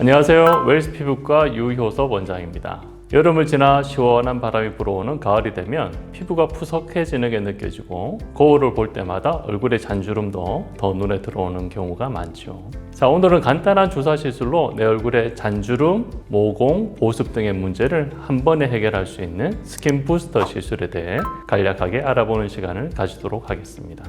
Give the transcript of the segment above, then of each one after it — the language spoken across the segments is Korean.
안녕하세요. 웰스 피부과 유효섭 원장입니다. 여름을 지나 시원한 바람이 불어오는 가을이 되면 피부가 푸석해지는 게 느껴지고 거울을 볼 때마다 얼굴에 잔주름도 더 눈에 들어오는 경우가 많죠. 자, 오늘은 간단한 주사 시술로 내 얼굴에 잔주름, 모공, 보습 등의 문제를 한 번에 해결할 수 있는 스킨 부스터 시술에 대해 간략하게 알아보는 시간을 가지도록 하겠습니다.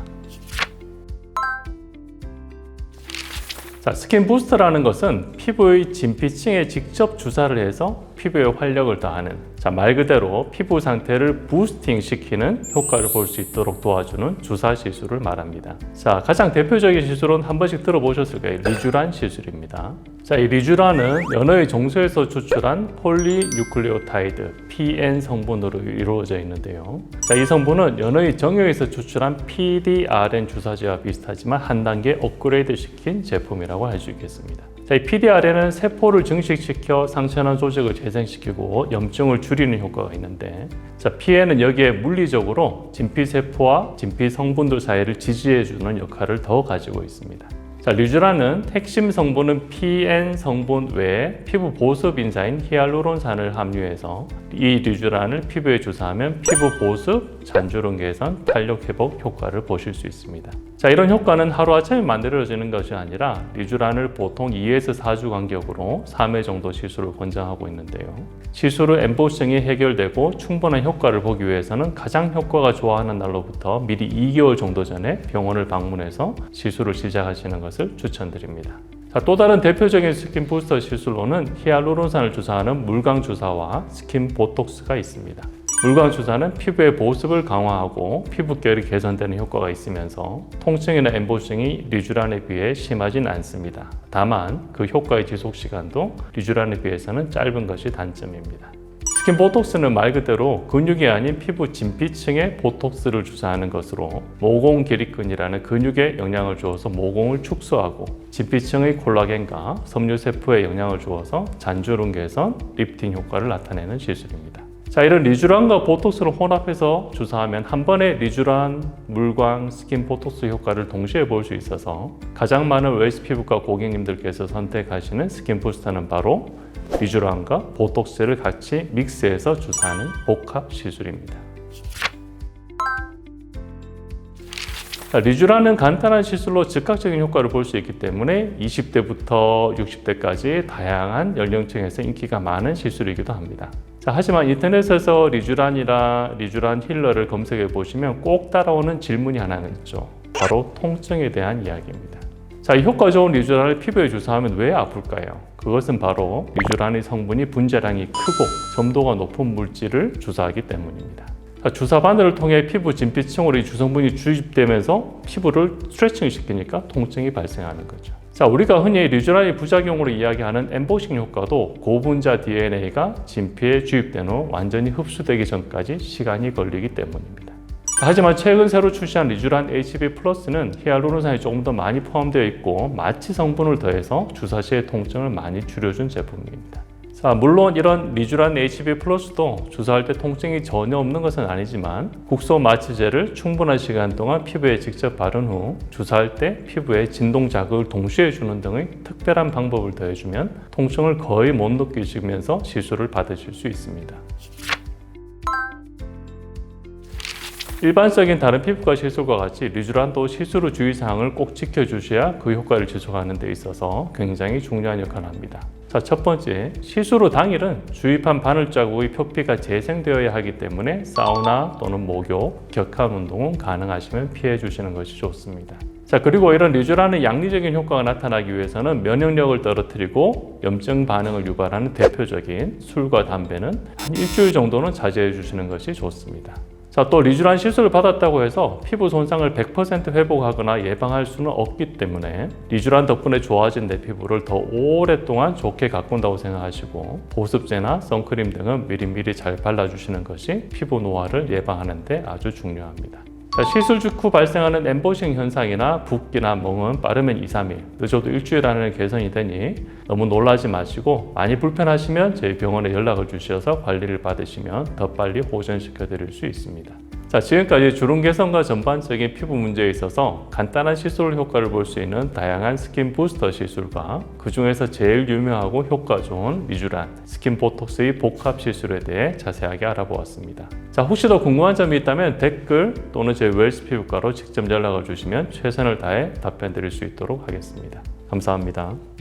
자, 스킨 부스터라는 것은 피부의 진피층에 직접 주사를 해서 피부에 활력을 더하는, 말 그대로 피부 상태를 부스팅 시키는 효과를 볼 수 있도록 도와주는 주사 시술을 말합니다. 자, 가장 대표적인 시술은 한 번씩 들어보셨을 거예요. 리쥬란 시술입니다. 자, 이 리쥬란은 연어의 정수에서 추출한 폴리뉴클레오타이드 PN 성분으로 이루어져 있는데요. 자, 이 성분은 연어의 정액에서 추출한 PDRN 주사제와 비슷하지만 한 단계 업그레이드 시킨 제품이라고 할 수 있겠습니다. 자, 이 PDRN은 세포를 증식시켜 상처난 조직을 재생시키고 염증을 줄이는 효과가 있는데, 자, PN은 여기에 물리적으로 진피세포와 진피 성분들 사이를 지지해주는 역할을 더 가지고 있습니다. 자, 리쥬란은 핵심 성분은 PN 성분 외에 피부 보습 인자인 히알루론산을 함유해서 이 리쥬란을 피부에 주사하면 피부 보습, 잔주름 개선, 탄력 회복 효과를 보실 수 있습니다. 자, 이런 효과는 하루아침에 만들어지는 것이 아니라 리쥬란을 보통 2에서 4주 간격으로 3회 정도 시술을 권장하고 있는데요. 시술 후 엠보싱이 해결되고 충분한 효과를 보기 위해서는 가장 효과가 좋아하는 날로부터 미리 2개월 정도 전에 병원을 방문해서 시술을 시작하시는 것을 추천드립니다. 자, 또 다른 대표적인 스킨 부스터 시술로는 히알루론산을 주사하는 물광 주사와 스킨 보톡스가 있습니다. 물광 주사는 피부의 보습을 강화하고 피부결이 개선되는 효과가 있으면서 통증이나 엠보싱이 리쥬란에 비해 심하진 않습니다. 다만 그 효과의 지속 시간도 리쥬란에 비해서는 짧은 것이 단점입니다. 스킨 보톡스는 말 그대로 근육이 아닌 피부 진피층에 보톡스를 주사하는 것으로 모공 기립근이라는 근육에 영향을 주어서 모공을 축소하고 진피층의 콜라겐과 섬유세포에 영향을 주어서 잔주름 개선, 리프팅 효과를 나타내는 시술입니다. 자, 이런 리쥬란과 보톡스를 혼합해서 주사하면 한 번에 리쥬란, 물광, 스킨 보톡스 효과를 동시에 볼 수 있어서 가장 많은 웰스 피부과 고객님들께서 선택하시는 스킨 부스터는 바로 리쥬란과 보톡스를 같이 믹스해서 주사하는 복합 시술입니다. 자, 리쥬란은 간단한 시술로 즉각적인 효과를 볼 수 있기 때문에 20대부터 60대까지 다양한 연령층에서 인기가 많은 시술이기도 합니다. 자, 하지만 인터넷에서 리쥬란이나 리쥬란 힐러를 검색해 보시면 꼭 따라오는 질문이 하나 있죠. 바로 통증에 대한 이야기입니다. 자, 이 효과 좋은 리쥬란을 피부에 주사하면 왜 아플까요? 그것은 바로 리쥬란의 성분이 분자량이 크고 점도가 높은 물질을 주사하기 때문입니다. 자, 주사 바늘을 통해 피부 진피층으로 이 주성분이 주입되면서 피부를 스트레칭 시키니까 통증이 발생하는 거죠. 자, 우리가 흔히 리쥬란의 부작용으로 이야기하는 엠보싱 효과도 고분자 DNA가 진피에 주입된 후 완전히 흡수되기 전까지 시간이 걸리기 때문입니다. 하지만 최근 새로 출시한 리쥬란 HB 플러스는 히알루론산이 조금 더 많이 포함되어 있고 마취 성분을 더해서 주사 시의 통증을 많이 줄여준 제품입니다. 자, 물론 이런 리쥬란 HB 플러스도 주사할 때 통증이 전혀 없는 것은 아니지만 국소 마취제를 충분한 시간 동안 피부에 직접 바른 후 주사할 때 피부에 진동 자극을 동시에 주는 등의 특별한 방법을 더해주면 통증을 거의 못 느끼시면서 시술을 받으실 수 있습니다. 일반적인 다른 피부과 시술과 같이 리쥬란도 시술 후 주의사항을 꼭 지켜주셔야 그 효과를 지속하는 데 있어서 굉장히 중요한 역할을 합니다. 자, 첫 번째, 시술 후 당일은 주입한 바늘 자국의 표피가 재생되어야 하기 때문에 사우나 또는 목욕, 격한 운동은 가능하시면 피해 주시는 것이 좋습니다. 자, 그리고 이런 리쥬란의 양리적인 효과가 나타나기 위해서는 면역력을 떨어뜨리고 염증 반응을 유발하는 대표적인 술과 담배는 한 일주일 정도는 자제해 주시는 것이 좋습니다. 자, 또 리쥬란 시술을 받았다고 해서 피부 손상을 100% 회복하거나 예방할 수는 없기 때문에 리쥬란 덕분에 좋아진 내 피부를 더 오랫동안 좋게 가꾼다고 생각하시고 보습제나 선크림 등은 미리미리 잘 발라주시는 것이 피부 노화를 예방하는 데 아주 중요합니다. 자, 시술 직후 발생하는 엠보싱 현상이나 붓기나 멍은 빠르면 2-3일, 늦어도 일주일 안에 개선이 되니 너무 놀라지 마시고 많이 불편하시면 저희 병원에 연락을 주셔서 관리를 받으시면 더 빨리 호전시켜 드릴 수 있습니다. 자, 지금까지 주름 개선과 전반적인 피부 문제에 있어서 간단한 시술 효과를 볼 수 있는 다양한 스킨 부스터 시술과 그 중에서 제일 유명하고 효과 좋은 미주란, 스킨 보톡스의 복합 시술에 대해 자세하게 알아보았습니다. 자, 혹시 더 궁금한 점이 있다면 댓글 또는 제 웰스 피부과로 직접 연락을 주시면 최선을 다해 답변 드릴 수 있도록 하겠습니다. 감사합니다.